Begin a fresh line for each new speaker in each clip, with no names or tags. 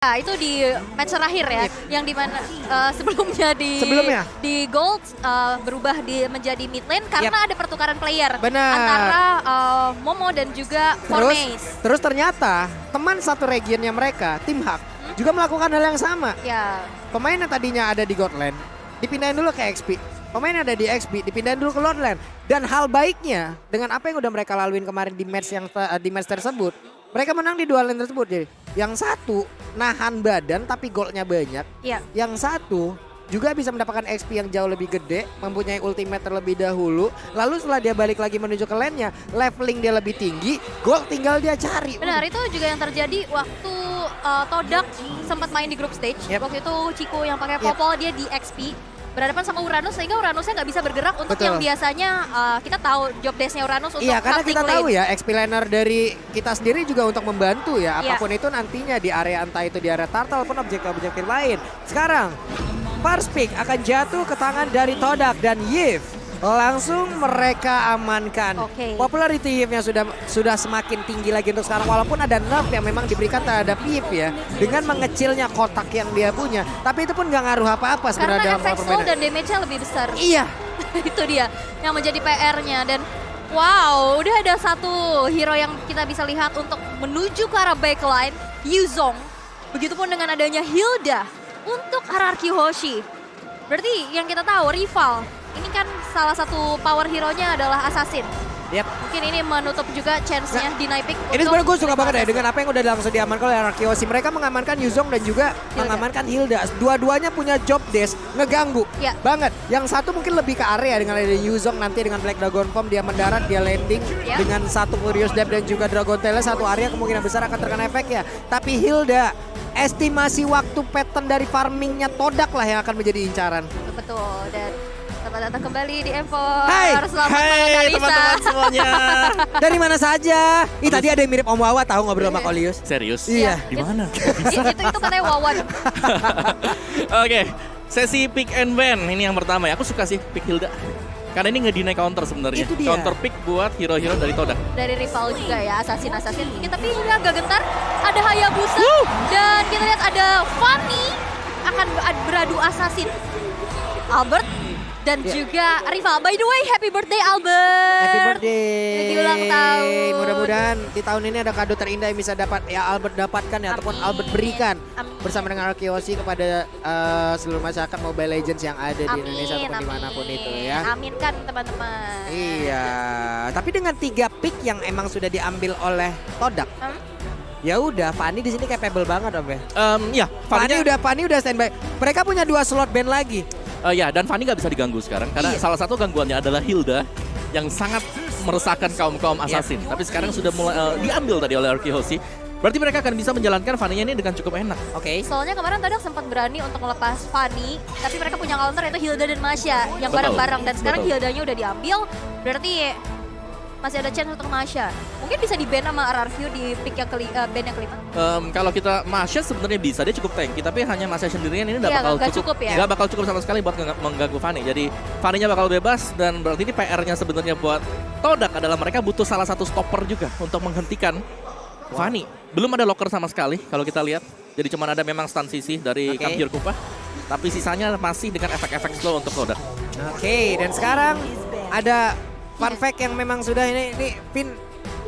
Ya, itu di match terakhir ya, yang dimana sebelumnya di Gold berubah menjadi mid lane karena ada pertukaran player antara Momo dan juga Formace.
Terus ternyata teman satu regionnya mereka, tim Hak, juga melakukan hal yang sama.
Ya.
Pemain yang tadinya ada di God Lane, dipindahin dulu ke XP. Pemain yang ada di XP dipindahin dulu ke Lord Lane. Dan hal baiknya dengan apa yang udah mereka laluin kemarin di match tersebut, mereka menang di dua lane tersebut. Jadi yang satu nahan badan tapi goldnya banyak.
Iya.
Yang satu juga bisa mendapatkan XP yang jauh lebih gede, mempunyai ultimate terlebih dahulu. Lalu setelah dia balik lagi menuju ke lane-nya, leveling dia lebih tinggi, gold tinggal dia cari.
Benar, itu juga yang terjadi waktu Todak sempat main di group stage. Waktu itu Chico yang pakai Popol dia di XP. Berhadapan sama Uranus sehingga Uranusnya nggak bisa bergerak untuk yang biasanya kita tahu job desk-nya Uranus untuk
karena kita
lane.
tahu ya XP laner dari kita sendiri juga untuk membantu ya apapun itu nantinya di area entah itu di area turtle pun objek-objek lain. Sekarang first pick akan jatuh ke tangan dari Todak dan Yves. Langsung mereka amankan. Popularity Yves-nya sudah semakin tinggi lagi untuk sekarang. Walaupun ada nerf yang memang diberikan terhadap Yves ya. Dengan mengecilnya kotak yang dia punya. Tapi itu pun gak ngaruh apa-apa sebenarnya.
Karena efek slow dan damage-nya lebih besar.
Iya.
Itu dia yang menjadi PR-nya. Dan wow, udah ada satu hero yang kita bisa lihat untuk menuju ke arah backline. Yuzong. Begitupun dengan adanya Hilda untuk hierarchy Hoshi. Berarti yang kita tahu rival. Ini kan salah satu power hero-nya adalah Assassin. Mungkin ini menutup juga chance-nya di Naipik.
Ini sebenarnya gue suka banget ya dengan apa yang udah langsung diamankan oleh Rakiosi. Mereka mengamankan Yuzong dan juga mengamankan Hilda. Dua-duanya punya job desk ngeganggu banget. Yang satu mungkin lebih ke area dengan ada Yuzong nanti dengan Black Dragon Form dia mendarat, dia landing dengan satu Furious Depth dan juga Dragon Tail satu area kemungkinan besar akan terkena efek ya. Tapi Hilda estimasi waktu pattern dari farmingnya Todak lah yang akan menjadi incaran.
Betul, dan selamat datang kembali di Evo.
Hai
teman-teman semuanya.
Dari mana saja? Tadi ada yang mirip Om Wawa tahu ngobrol sama Kolius.
Serius?
Iya.
Di mana?
Itu katanya Wawan.
Oke, sesi pick and ban ini yang pertama ya. Aku suka sih pick Hilda. Karena ini nge-deny counter sebenarnya. Counter pick buat hero-hero dari Todak.
Dari rival juga ya, assassin tapi ini agak gentar. Ada Hayabusa dan kita lihat ada Fanny akan beradu assassin. Albert dan juga rival. By the way, happy birthday Albert.
Happy birthday.
Lagi ulang tahun.
Mudah-mudahan di tahun ini ada kado terindah yang bisa Albert dapatkan ya ataupun Albert berikan bersama dengan Arkiosi kepada seluruh masyarakat Mobile Legends yang ada di Indonesia ataupun dimanapun itu ya.
Amin kan teman-teman.
Iya, tapi dengan 3 pick yang emang sudah diambil oleh Todak. Ya udah, Fanny di sini capable banget Om ya. Fanny udah standby. Mereka punya 2 slot ban lagi.
Dan Fanny nggak bisa diganggu sekarang karena salah satu gangguannya adalah Hilda yang sangat meresahkan kaum assassin. Tapi sekarang sudah mulai diambil tadi oleh Arkiosi. Berarti mereka akan bisa menjalankan Fanny-nya ini dengan cukup enak.
Soalnya kemarin Todak sempat berani untuk melepas Fanny, tapi mereka punya counter yaitu Hilda dan Masha yang bareng-bareng. Dan sekarang Hildanya udah diambil, berarti masih ada chance untuk Masha. Mungkin bisa di-ban sama RRQ di pick yang ban yang kelima.
Kalau kita Masha sebenarnya bisa, dia cukup tanky, tapi hanya Masha sendirian ini
nggak cukup ya.
Nggak bakal cukup sama sekali buat mengganggu Fanny. Jadi Fanny-nya bakal bebas dan berarti ini PR-nya sebenarnya buat Todak adalah mereka butuh salah satu stopper juga untuk menghentikan Fanny. Belum ada locker sama sekali kalau kita lihat. Jadi cuma ada memang stun CC dari Kampiur Kupah. Tapi sisanya masih dengan efek-efek slow untuk Todak.
Dan sekarang ada fun fact yang memang sudah ini Pin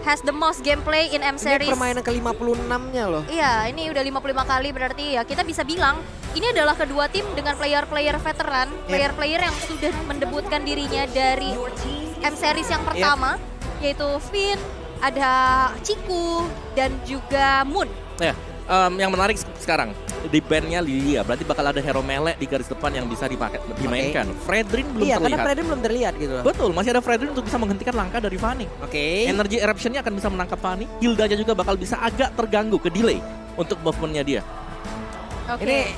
has the most gameplay in M series.
Ini permainan ke-56-nya loh.
Iya, ini udah 55 kali berarti ya kita bisa bilang ini adalah kedua tim dengan player-player veteran, player-player yang sudah mendebutkan dirinya dari M series yang pertama, yaitu Finn, ada Ciku dan juga Moon.
Yang menarik sekarang di bandnya Lilia, berarti bakal ada hero melee di garis depan yang bisa dimainkan. Fredrin belum terlihat.
Karena Fredrin belum terlihat gitu.
Betul, masih ada Fredrin untuk bisa menghentikan langkah dari Fanny. Energy Eruption-nya akan bisa menangkap Fanny. Hildanya juga bakal bisa agak terganggu, ke delay untuk movement-nya dia.
Ini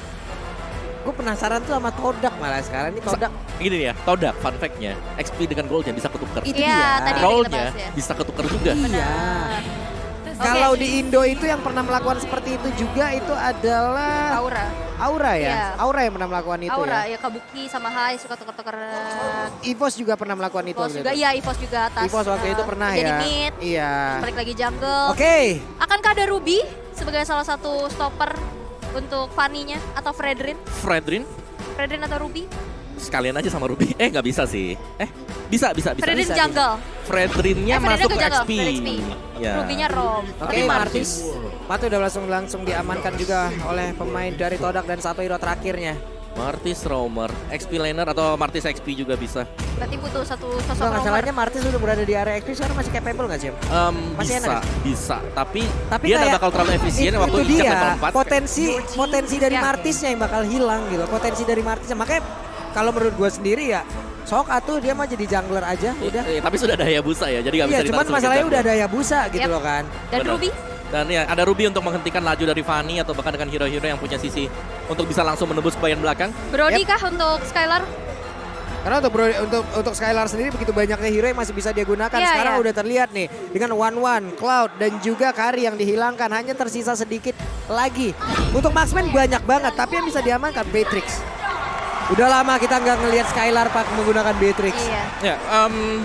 gue penasaran tuh sama Todak malah sekarang. Ini Todak.
Gini ya, Todak fun fact-nya, XP dengan gold-nya bisa ketukar.
Itu dia.
Roll-nya bisa ketukar juga.
Kalau di Indo itu yang pernah melakukan seperti itu juga itu adalah Aura ya? Aura yang pernah melakukan itu
ya Kabuki sama Hai suka tuker-tuker.
EVOS juga pernah melakukan itu.
EVOS juga atas.
EVOS waktu itu pernah
jadi
ya.
Mid,
balik
lagi jungle.
Akankah
ada Ruby sebagai salah satu stopper untuk Fanny-nya atau Fredrin?
Fredrin
Atau Ruby?
sekalian aja sama Ruby. Nggak bisa sih. Bisa.
Fredrin
bisa.
jungle.
Fredrinnya
Fredrin
masuk
ke
ke
jungle,
XP.
XP.
Ya.
Ruby-nya Rom.
Oke,
Tapi
Martis. Matu udah langsung diamankan juga oleh pemain dari Todak dan satu hero terakhirnya.
Martis Roamer, XP laner atau Martis XP juga bisa.
Berarti butuh satu sosok
Enggak,
roamer.
masalahnya Martis udah berada di area XP sekarang masih capable nggak sih? Masih
Bisa,
enak.
bisa. Tapi
Tapi
dia nggak
kayak
bakal terlalu efisien
itu
waktu
dia,
Icat level 4.
potensi dari
Ya.
Martisnya yang bakal hilang gitu. Potensi dari Martisnya. Makanya kalau menurut gue sendiri ya, Sok Atu dia mah jadi jungler aja udah.
Tapi sudah ada Hayabusa ya, jadi nggak bisa
Iya, cuman
ditarik sebagai
masalahnya
jungler.
udah ada Hayabusa gitu
Yap.
loh kan.
Dan
Benar.
Ruby?
Dan ya ada Ruby untuk menghentikan laju dari Fanny atau bahkan dengan hero-hero yang punya sisi untuk bisa langsung menembus bagian belakang.
Brody kah untuk Skylar?
Karena untuk Skylar sendiri begitu banyaknya hero yang masih bisa dia gunakan.
Iya,
Sekarang
iya.
udah terlihat nih dengan One, Cloud dan juga Kari yang dihilangkan. Hanya tersisa sedikit lagi. Untuk marksman banyak banget, tapi yang bisa diamankan Beatrix. Udah lama kita nggak ngelihat Skylar pak menggunakan Beatrix.
Iya.
Ya,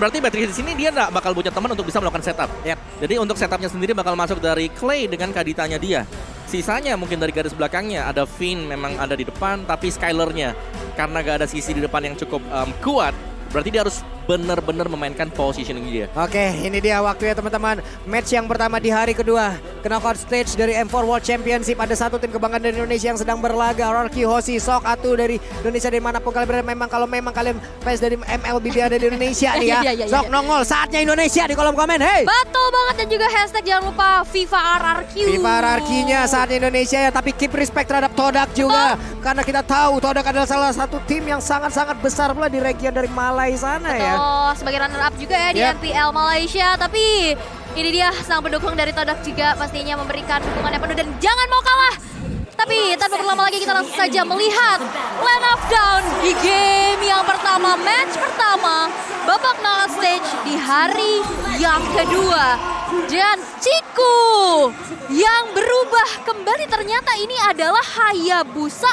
berarti Beatrix di sini dia nggak bakal punya teman untuk bisa melakukan setup.
Yap.
Jadi untuk setupnya sendiri bakal masuk dari Clay dengan kaditanya dia. Sisanya mungkin dari garis belakangnya ada Finn memang ada di depan, tapi Skylarnya karena gak ada sisi di depan yang cukup kuat, berarti dia harus benar-benar memainkan positioning dia.
Oke, ini dia waktunya teman-teman. Match yang pertama di hari kedua. Knockout stage dari M4 World Championship. Ada satu tim kebanggaan dari Indonesia yang sedang berlaga. Rorki Hoshi, Sok Atu dari Indonesia. Dari manapun kalian berada. Kalau memang kalian fans dari MLBB ada di Indonesia nih ya.
Iya.
Sok nongol, saatnya Indonesia di kolom komen. Hey!
Betul banget dan juga hashtag jangan lupa FIFA RRQ.
FIFA RRQ-nya saatnya Indonesia ya. Tapi keep respect terhadap Todak juga. Karena kita tahu Todak adalah salah satu tim yang sangat-sangat besar pula di region dari Malai sana ya.
Oh, sebagai runner up juga ya di
Yap.
NPL Malaysia. Tapi ini dia sang pendukung dari Todak juga pastinya memberikan dukungannya penuh dan jangan mau kalah. Tapi tanpa berlama lagi kita langsung saja melihat Land of Down di game yang pertama, match pertama, babak knockout stage di hari yang kedua. Dan Ciku yang berubah kembali ternyata ini adalah Hayabusa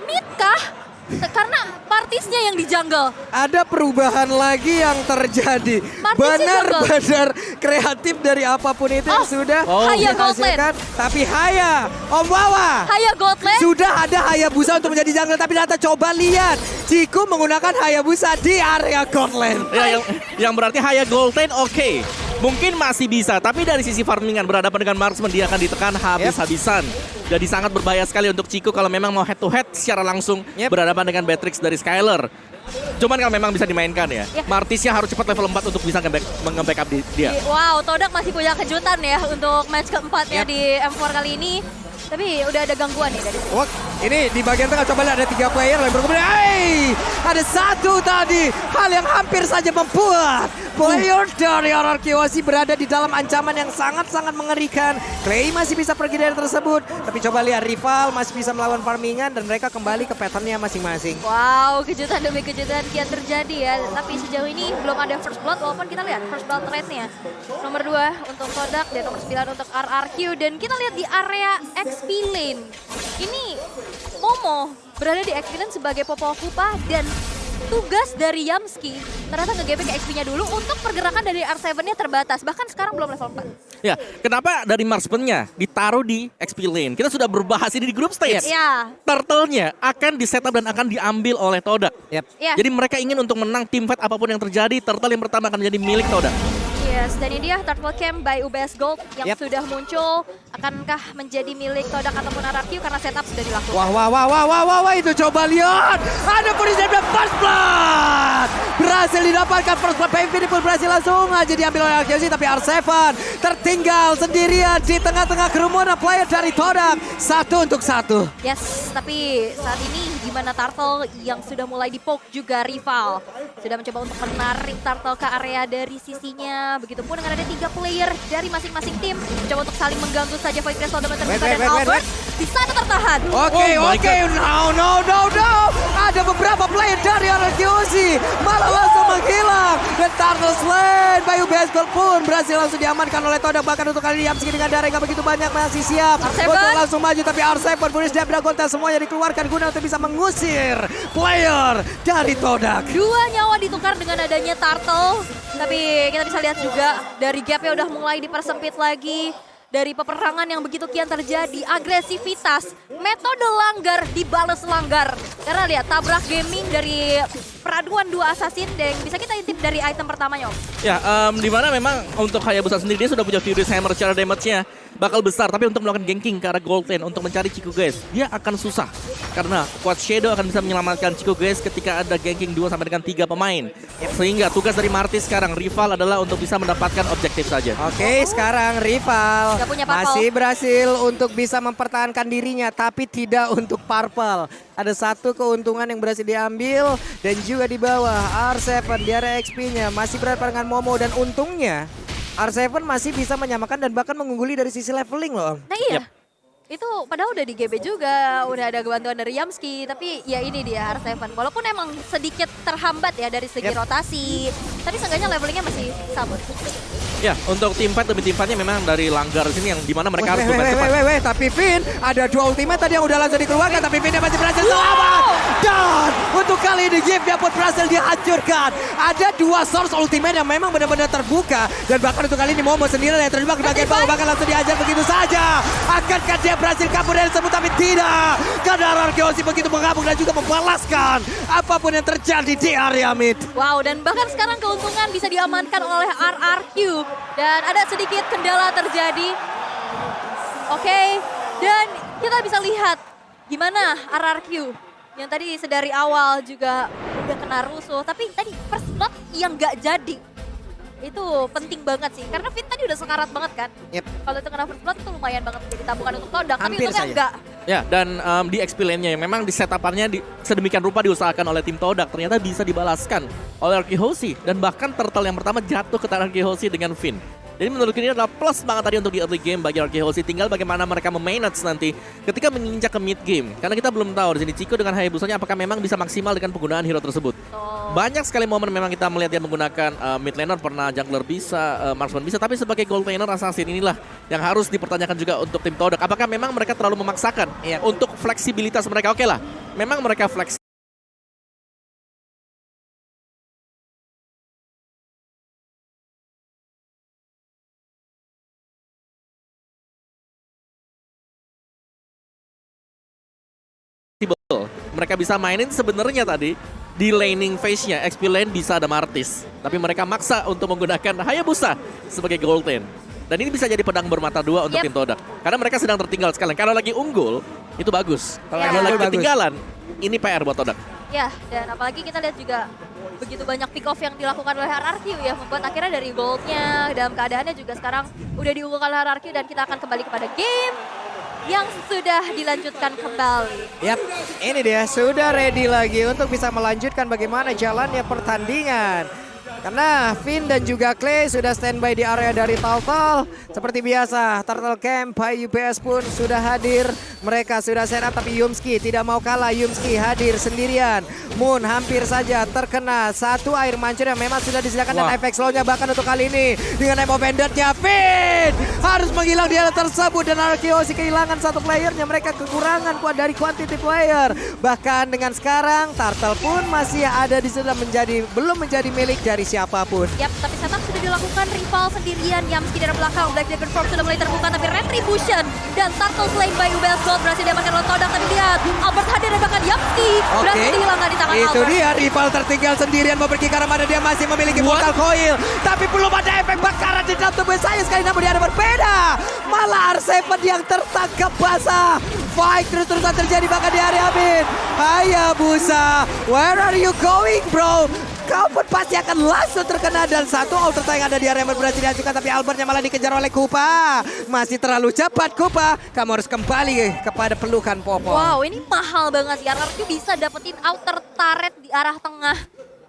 mid kah? Karena Martisnya yang di jungle.
Ada perubahan lagi yang terjadi.
Martisnya
Benar-benar kreatif dari apapun itu yang sudah
Haya
dihasilkan. Tapi Haya, Om Wawa.
Haya Godland.
Sudah ada Hayabusa untuk menjadi jungler, tapi ternyata coba lihat. Ciku menggunakan Hayabusa di area Godland.
Ya, yang berarti Haya Golden oke. Mungkin masih bisa, tapi dari sisi farmingan berhadapan dengan marksman dia akan ditekan habis-habisan. Jadi sangat berbahaya sekali untuk Ciku kalau memang mau head to head secara langsung berhadapan dengan Beatrix dari Skylar. Cuman kalau memang bisa dimainkan ya. Martisnya harus cepat level 4 untuk bisa nge-backup dia.
Wow, Todak masih punya kejutan ya untuk match keempatnya di M4 kali ini. Tapi udah ada gangguan nih dari sini.
Oh, ini di bagian tengah coba lihat ada 3 player yang berkemudian. Ada satu tadi. Hal yang hampir saja membuat player dari RRQ Hoshi berada di dalam ancaman yang sangat-sangat mengerikan. Clay masih bisa pergi dari tersebut. Tapi coba lihat rival masih bisa melawan farmingan dan mereka kembali ke patternnya masing-masing.
Wow, kejutan demi kejutan kian terjadi ya. Tapi sejauh ini belum ada first blood walaupun kita lihat first blood rate-nya. Nomor 2 untuk Todak dan nomor 9 untuk RRQ. Dan kita lihat di area XP lane. Ini Momo berada di XP lane sebagai Popokupa dan tugas dari Yamski ternyata nge-gaping ke XP-nya dulu untuk pergerakan dari R7-nya terbatas. Bahkan sekarang belum level 4.
Ya, kenapa dari marksman-nya ditaruh di XP lane? Kita sudah berbahas ini di group stage.
Ya.
Turtle-nya akan di-setup dan akan diambil oleh Todak.
Yep.
Ya.
Jadi mereka ingin untuk menang team fight apapun yang terjadi, Turtle yang pertama akan menjadi milik Todak.
Yes, dan ini dia Turtle Camp by UBS Gold yang sudah muncul. Akankah menjadi milik Todak ataupun RRQ karena setup sudah dilakukan?
Wah, itu coba lihat. Ada polisi dan first blood. Berhasil didapatkan first blood. Painful pun berhasil langsung aja diambil oleh RRQ tapi R7 tertinggal sendirian di tengah-tengah kerumunan player dari Todak. 1-1.
Yes, tapi saat ini gimana Turtle yang sudah mulai di-poke juga rival. Sudah mencoba untuk menarik Turtle ke area dari sisinya. Begitupun dengan ada 3 player dari masing-masing tim. Mencoba untuk saling mengganggu saja Void Crystal dan Albert. Di sana tertahan.
Oke. No. Ada beberapa player dari RRQ Hoshi malah langsung menghilang. Dan Turtle Slane Bayu Baseball pun berhasil langsung diamankan oleh Todak. Bahkan untuk kali ini Yamski dengan darah yang begitu banyak masih siap
R7.
untuk langsung maju. Tapi R7 Boris dan Dragonta semuanya dikeluarkan guna untuk bisa mengusir player dari Todak.
2 nyawa ditukar dengan adanya Turtle. Tapi kita bisa lihat juga dari gapnya udah mulai dipersempit lagi. dari peperangan yang begitu kian terjadi, agresivitas, metode langgar dibales langgar. Karena lihat tabrak gaming dari peraduan dua assassin dan bisa kita intip dari item pertamanya Om.
Ya, di mana memang untuk Hayabusa sendiri dia sudah punya Furious Hammer, cara damage-nya bakal besar, tapi untuk melakukan ganking ke arah gold lane untuk mencari Chico guys, dia akan susah karena Quad Shadow akan bisa menyelamatkan Chico guys ketika ada ganking 2 sampai dengan 3 pemain. Sehingga tugas dari Marty sekarang rival adalah untuk bisa mendapatkan objektif saja.
Oke, sekarang rival
Nggak punya purple.
masih berhasil untuk bisa mempertahankan dirinya, tapi tidak untuk purple. Ada satu keuntungan yang berhasil diambil dan juga di bawah R7 di area XP-nya masih berhadapan dengan Momo dan untungnya R7 masih bisa menyamakan dan bahkan mengungguli dari sisi leveling loh Om.
Nah iya, itu padahal udah di GB juga, udah ada bantuan dari Yamski, tapi ya ini dia R7. Walaupun emang sedikit terhambat ya dari segi rotasi, tapi seenggaknya levelingnya masih sama.
Ya, untuk tim fight lebih tim fightnya memang dari langgar sini yang dimana mereka harus bermain cepat.
Tapi Finn ada dua ultimate tadi yang udah langsung dikeluarkan, tapi Finn masih berhasil selamat. Dan untuk kali ini Gift pun berhasil dihancurkan. Ada dua source ultimate yang memang benar-benar terbuka, dan bahkan untuk kali ini Momo sendiri yang terjebak di bagian bawah, bahkan langsung dihajar begitu saja. Akankah dia berhasil kabur dari tersebut? Tapi tidak, karena Arkeosi begitu mengamuk dan juga membalaskan apapun yang terjadi di area mid.
Wow, dan bahkan sekarang keuntungan bisa diamankan oleh RRQ. Dan ada sedikit kendala terjadi. Oke, dan kita bisa lihat gimana RRQ yang tadi sedari awal juga udah kena rusuh. Tapi tadi first blood yang gak jadi. Itu penting banget sih, karena Finn tadi udah sekarat banget kan.
Yep.
Kalau itu kena first blood itu lumayan banget jadi tabungan untuk Todak, tapi
Hampir
untungnya
saja.
enggak.
Ya, dan di XP lane-nya yang memang di setup-nya sedemikian rupa diusahakan oleh tim Todak, ternyata bisa dibalaskan oleh Arkehosi. Dan bahkan turtle yang pertama jatuh ke tangan Arkehosi dengan Finn. Jadi menurut ini adalah plus banget tadi untuk di early game bagi Arkehosi. Tinggal bagaimana mereka memanage nanti ketika menginjak ke mid game. Karena kita belum tahu di sini Chico dengan Hayabusanya apakah memang bisa maksimal dengan penggunaan hero tersebut. Banyak sekali momen memang kita melihat dia menggunakan mid laner, pernah jungler bisa, marksman bisa. Tapi sebagai gold laner assassin inilah yang harus dipertanyakan juga untuk tim Todak. Apakah memang mereka terlalu memaksakan untuk fleksibilitas mereka? Oke lah, memang mereka fleksibel. Mereka bisa mainin sebenarnya tadi di laning phase-nya, XP lane bisa ada Martis. Tapi mereka maksa untuk menggunakan Hayabusa sebagai gold lane. Dan ini bisa jadi pedang bermata dua untuk tim Todak. Karena mereka sedang tertinggal sekali. Kalau lagi unggul, itu bagus. Kalau lagi ketinggalan, ini PR buat Todak.
Ya, dan apalagi kita lihat juga begitu banyak pick off yang dilakukan oleh RRQ ya, membuat akhirnya dari goldnya dalam keadaannya juga sekarang udah diunggulkan oleh RRQ, dan kita akan kembali kepada game yang sudah dilanjutkan kembali.
Yap, ini dia sudah ready lagi untuk bisa melanjutkan bagaimana jalannya pertandingan. Karena Finn dan juga Clay sudah standby di area dari Turtle. Seperti biasa, Turtle Camp, UPS pun sudah hadir. Mereka sudah set up, tapi Yumski tidak mau kalah. Yumski hadir sendirian. Moon hampir saja terkena satu air mancur yang memang sudah disediakan. Dan efek slow-nya bahkan untuk kali ini. Dengan Nemo Bandit-nya, Finn harus menghilang di area tersebut. Dan Arkeosi kehilangan satu playernya. Mereka kekurangan dari quantity player. Bahkan dengan sekarang, Turtle pun masih ada di sana, belum menjadi milik dari siapapun.
Yap, tapi setup sudah dilakukan, rival sendirian. Yamski dari belakang, Black Dragon Form sudah mulai terbuka, tapi Retribution dan Turtle slain by UBS Gold berhasil diamankan oleh Todak. Tapi lihat, Albert hadir dan bahkan Yamski berhasil dihilangkan di tangan Albert.
Itu dia, rival tertinggal sendirian mau pergi ke arah mana, dia masih memiliki Mortal Coil. Tapi belum ada efek bakaran di dalam tubuh saya sekali, namun dia ada berbeda. Malah R7 yang tertangkap basah. Fight terus-terusan terjadi bahkan di area mid. Hayabusa, where are you going bro? Kau pun pasti akan langsung terkena, dan satu outer yang ada di area berhasil dihancurkan, tapi Albertnya malah dikejar oleh Kupa. Masih terlalu cepat Kupa, kamu harus kembali kepada pelukan Popo.
Wow, ini mahal banget ya, RRQ bisa dapetin outer turret di arah tengah.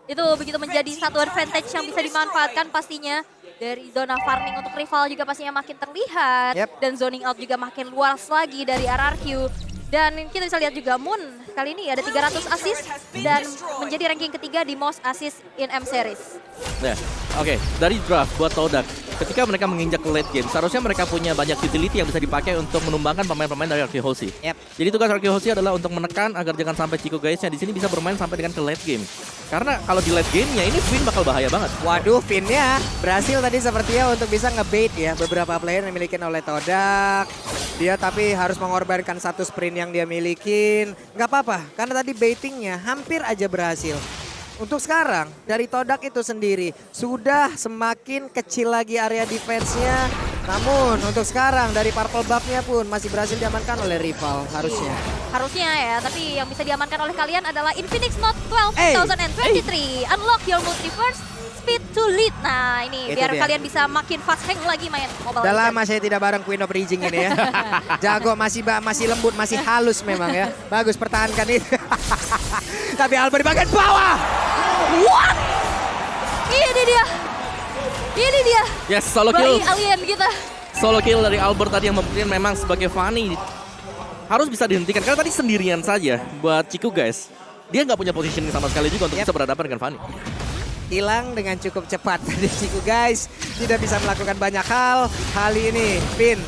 Itu begitu menjadi satu advantage yang bisa dimanfaatkan pastinya. Dari zona farming untuk rival juga pastinya makin terlihat. Dan zoning out juga makin luas lagi dari RRQ. Dan kita bisa lihat juga Moon kali ini ada 300 assist dan menjadi ranking ketiga di most assist in M series.
Ya, oke. Dari draft buat Todak, ketika mereka menginjak ke late game, seharusnya mereka punya banyak utility yang bisa dipakai untuk menumbangkan pemain-pemain dari Arkehosi. Jadi tugas Arkehosi adalah untuk menekan agar jangan sampai Chico guys-nya di sini bisa bermain sampai dengan ke late game. Karena kalau di late game-nya ini Finn bakal bahaya banget.
Waduh, Finn-nya berhasil tadi sepertinya untuk bisa ngebait ya beberapa player yang dimiliki oleh Todak. Dia tapi harus mengorbankan satu sprint yang dia milikin. Nggak apa-apa, karena tadi baitingnya hampir aja berhasil. Untuk sekarang, dari Todak itu sendiri sudah semakin kecil lagi area defense-nya. Namun untuk sekarang dari Purple Buff-nya pun masih berhasil diamankan oleh rival harusnya.
Harusnya ya, tapi yang bisa diamankan oleh kalian adalah Infinix Note 12 2023. Unlock your multiverse speed to lead. Nah ini
Itu
biar
dia.
kalian bisa makin fast hang lagi main Mobile
Udah
Legends.
lama saya tidak bareng Queen of Raging ini ya. Jago, masih lembut, masih halus memang ya. Bagus, pertahankan itu. Tapi Albert di bagian bawah.
What? Ini dia. Ini dia.
Yes, solo
Bayi
kill.
alien kita.
Solo kill dari Albert tadi yang membuktikan memang sebagai Fanny harus bisa dihentikan. Karena tadi sendirian saja buat Ciku guys. Dia nggak punya positioning sama sekali juga untuk bisa berhadapan dengan Fanny.
Hilang dengan cukup cepat dari Ciku guys. Tidak bisa melakukan banyak hal. Kali ini Finn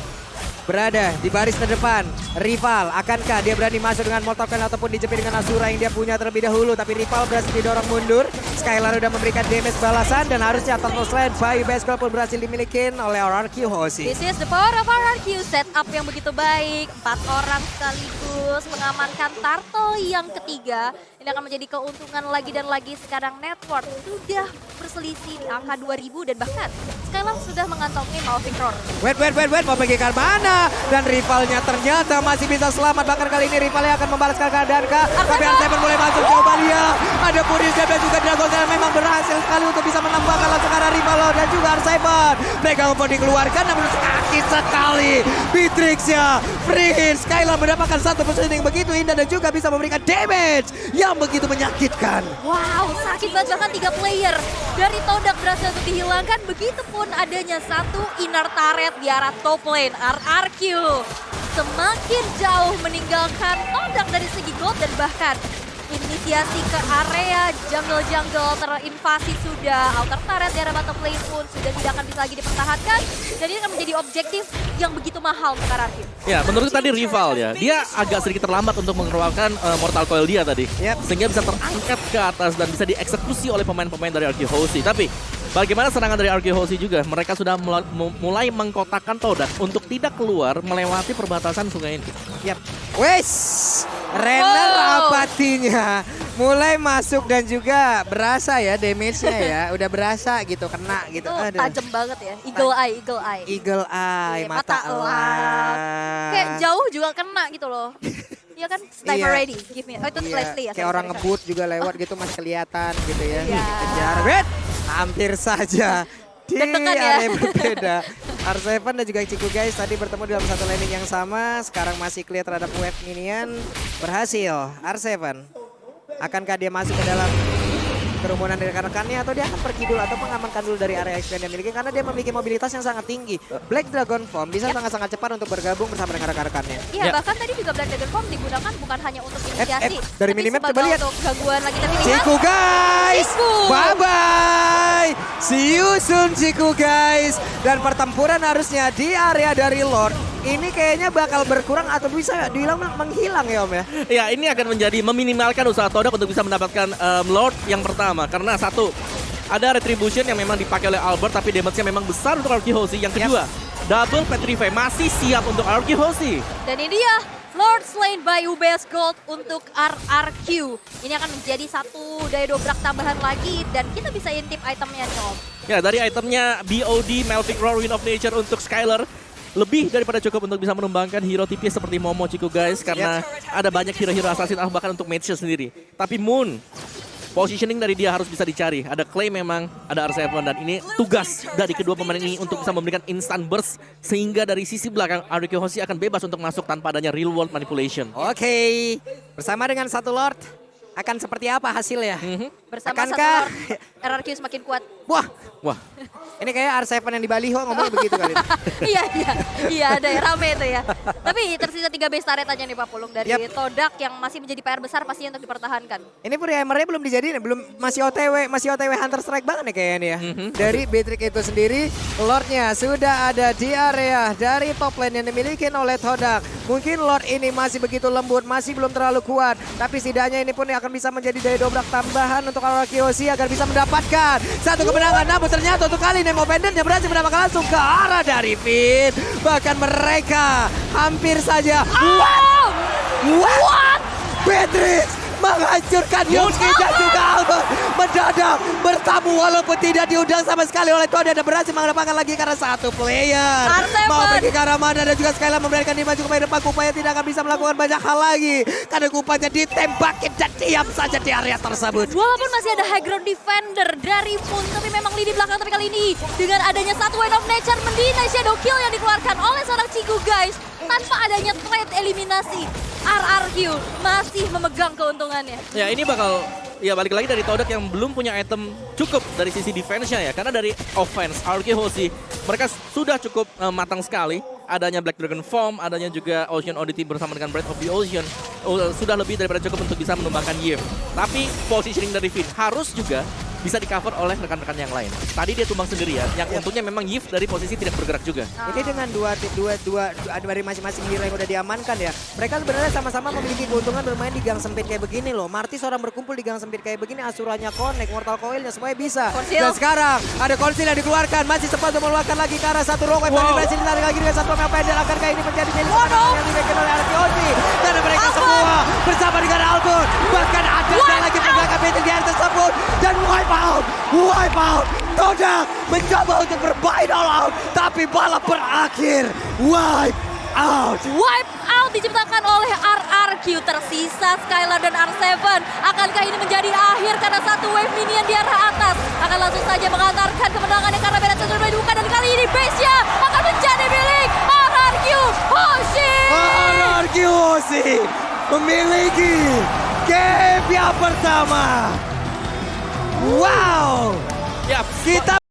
berada di baris terdepan. Rival, akankah dia berani masuk dengan Mortal Coil ataupun dijepit dengan Asura yang dia punya terlebih dahulu. Tapi rival berhasil didorong mundur. Skylar udah memberikan damage balasan dan harusnya Turtle Sled Bayu Baseball pun berhasil dimiliki oleh RRQ Hoshi.
This is the power of RRQ, setup yang begitu baik. 4 orang sekaligus mengamankan Turtle yang ketiga. Ini akan menjadi keuntungan lagi dan lagi. Sekarang network sudah berselisih di angka 2000 dan bahkan Skylar sudah mengantongi Malvik Roar.
Wait, mau pergi ke mana? Dan rivalnya ternyata masih bisa selamat. Bahkan kali ini rivalnya akan membalaskan keadaan kah? Tapi R7 mulai masuk, coba dia. Ada Puris dan juga Dragon Slayer memang berhasil sekali untuk bisa menambahkan langsung arah rival dan juga R7. Mega Umpo dikeluarkan namun sakit sekali. Beatrix-nya, Free Skylar mendapatkan satu positioning begitu indah dan juga bisa memberikan damage yang begitu menyakitkan.
Wow, sakit banget, bahkan 3 player dari Todak berhasil untuk dihilangkan. Begitupun adanya satu inner turret di arah top lane, RRQ. Semakin jauh meninggalkan Todak dari segi gold dan bahkan inisiasi ke area jungle-jungle terinvasi sudah. Outer turret di arah bottom lane pun sudah tidak akan bisa lagi dipertahankan. Dan ini akan menjadi objektif yang begitu mahal untuk RRQ.
Ya, menurutku tadi rival ya. Dia agak sedikit terlambat untuk mengeluarkan Mortal Coil dia tadi.
Yep.
Sehingga bisa terangkat ke atas dan bisa dieksekusi oleh pemain-pemain dari RRQ Hoshi. Tapi bagaimana serangan dari RRQ Hoshi juga? Mereka sudah mulai mengkotakkan Todak untuk tidak keluar melewati perbatasan sungai ini.
Yap. Wes, Renner apatinya mulai masuk dan juga berasa ya damage-nya ya. Udah berasa gitu, kena gitu.
Itu
Aduh.
tajam banget ya, eagle eye, eagle eye.
Eagle eye,
Iya,
mata
mata
elang.
Kayak jauh juga kena gitu loh. Iya kan, sniper
Iya.
ready, give me. Oh itu
Iya,
Leslie ya.
kayak orang ngebut juga lewat gitu masih kelihatan gitu ya.
Iya.
Kejar, wait, hampir saja di
Deg-degan ya.
area berbeda. R7 dan juga Ciku guys tadi bertemu dalam satu landing yang sama. Sekarang masih clear terhadap wave minion. Berhasil R7. Akankah dia masuk ke dalam kerumunan dari rekan-rekannya atau dia akan pergi dulu atau mengamankan dulu dari area expand yang dimiliki karena dia memiliki mobilitas yang sangat tinggi. Black Dragon Form bisa sangat-sangat cepat untuk bergabung bersama dengan rekan-rekannya.
Iya,
Ya.
bahkan tadi juga Black Dragon Form digunakan bukan hanya untuk inisiasi,
dari
tapi
minimap coba
sebagai
lihat.
untuk gangguan lagi. Tapi lihat,
Ciku guys,
Ciku.
bye-bye. See you soon Ciku guys. Dan pertempuran harusnya di area dari Lord ini kayaknya bakal berkurang atau bisa dibilang menghilang ya Om ya.
Ya, ini akan menjadi meminimalkan usaha Todak untuk bisa mendapatkan Lord yang pertama. Karena satu, ada Retribution yang memang dipakai oleh Albert tapi damage-nya memang besar untuk RRQ Hoshi. Yang kedua, double Petrify masih siap untuk RRQ Hoshi.
dan ini dia Lord slain by UBS Gold untuk RRQ. Ini akan menjadi satu daya dobrak tambahan lagi dan kita bisa intip itemnya nih Om.
Ya, dari itemnya BOD, Malvik Roar, Wind of Nature untuk Skylar. Lebih daripada cukup untuk bisa mengembangkan hero tipis seperti Momo Ciku guys. Karena ada banyak hero-hero assassin bahkan untuk match sendiri. Tapi Moon, positioning dari dia harus bisa dicari. Ada claim memang, ada R7 dan ini tugas dari kedua pemain ini untuk bisa memberikan instant burst. Sehingga dari sisi belakang RRQ Hoshi akan bebas untuk masuk tanpa adanya real world manipulation.
Oke, bersama dengan satu Lord akan seperti apa hasilnya?
Bersama satu
Akankah-
Lord, RRQ semakin kuat.
Wah,
Wah,
ini kayak R7 yang di Baliho ngomongnya begitu kali.
Iya ada ya, rame itu ya. Tapi tersisa 3 base turret aja nih Pak Pulung dari
Yap.
Todak yang masih menjadi PR besar pastinya untuk dipertahankan.
Ini pun hammernya belum dijadiin, belum masih OTW Hunter Strike banget nih kayaknya ya. Dari Beatrix itu sendiri, Lordnya sudah ada di area dari top lane yang dimiliki oleh Todak. Mungkin Lord ini masih begitu lembut, masih belum terlalu kuat. Tapi setidaknya ini pun akan bisa menjadi daya dobrak tambahan untuk dilakukan oleh Kiyoshi agar bisa mendapatkan satu kemenangan. Namun ternyata untuk kali Nemo Banditnya berhasil mendapatkan langsung ke arah dari Finn. Bahkan mereka hampir saja. What? Beatrix menghancurkan Yosuke dan juga Albert mendadak bertamu walaupun tidak diundang sama sekali oleh Toda dan berhasil mendapatkan lagi karena satu player
R7
mau pergi ke arah mana dan juga Skylar memberikan dia maju ke depan. Kupaya tidak akan bisa melakukan banyak hal lagi karena Kupanya ditembakin dan diam saja di area tersebut.
Walaupun masih ada high ground defender dari Moon, tapi memang lini belakang. Tapi kali ini dengan adanya satu Wind of Nature mendinai Shadow Kill yang dikeluarkan oleh seorang Cigu guys. Tanpa adanya trade eliminasi, RRQ masih memegang keuntungannya.
Ya ini bakal, ya balik lagi dari Todak yang belum punya item cukup dari sisi defense-nya ya. Karena dari offense, RRQ Hoshi, mereka sudah cukup matang sekali. Adanya Black Dragon Form, adanya juga Ocean Oddity bersama dengan Breath of the Ocean. Sudah lebih daripada cukup untuk bisa menumbangkan Yif. Tapi positioning dari Finn harus juga bisa di-cover oleh rekan-rekan yang lain. Tadi dia tumbang sendirian, yang untungnya memang Yif dari posisi tidak bergerak juga.
Ini dengan dua dari masing-masing hero yang udah diamankan ya. Mereka sebenarnya sama-sama memiliki keuntungan bermain di gang sempit kayak begini loh. Marty seorang berkumpul di gang sempit kayak begini, Asuranya connect, Mortal Coil-nya semuanya bisa.
Konsil.
Dan sekarang ada konsil yang dikeluarkan, masih sempat untuk mengeluarkan lagi ke arah satu Rogue.
Wow.
Berhasil ditarik lagi dengan satu Mel Pendel. Akankah ini menjadi milik yang dimiliki oleh Arkeosi? Karena mereka semua bersama dengan Albert. Bahkan ada lagi pergerakan Beatrix di area tersebut. Dan wipe out. Todak mencoba untuk bermain all out, tapi balap berakhir. Wipe out
Diciptakan oleh RRQ. Tersisa Skylar dan R7. Akankah ini menjadi akhir karena satu wave minion di arah atas akan langsung saja mengantarkan kemenangannya karena beda sudah dibuka, dan kali ini base-nya akan menjadi milik RRQ Hoshi.
RRQ Hoshi memiliki game yang pertama. Wow.
Ya,
Kita